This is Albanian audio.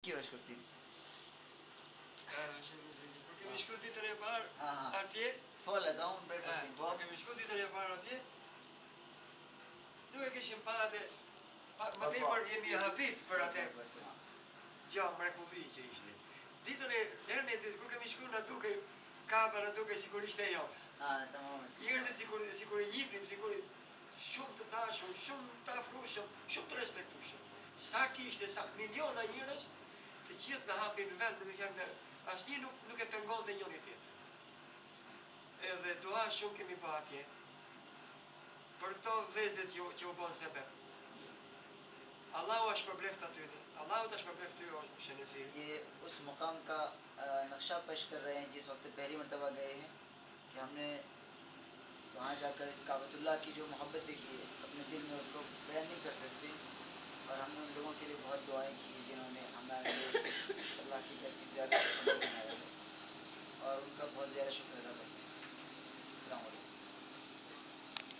Kjo është kuptimi. Kur kemi shku ditën e parë atje, folet unë për kuptim. Kur kemi shku ditën e parë atje, nuk e kishim para dhe më tepër jemi habit për atë. Gja mrekulli që ishte. Ditën e ditë kur kemi shku na duke kapa na duke sikur ishte e jonë. Njerëzit sikur i njihnim, sikur shumë të dashur, shumë të afrueshëm, shumë të respektueshëm. Sa kishte, sa miliona njerëz, të gjithë në hapin vend, dhe me asnjë nuk e pengon dhe njëri tjetër. Edhe dua shumë kemi pa atje, për këto vezet që u bon sebeb. Allahu është përbleft atyre, Allahu është përbleft ty और शनसीर। ये उस मुकाम का नक्शा पेश कर रहे हैं जिस वक्त पहली मरतबा गए हैं कि हमने वहाँ जाकर काबतुल्लाह की जो मोहब्बत देखी है अपने दिल में उसको बयान नहीं कर सकते और हमने उन लोगों के लिए बहुत दुआएं की जिन्होंने हमारे अल्लाह की घर की ज़ियारत बनाया और उनका बहुत ज़्यादा शुक्र अदा करते हैं।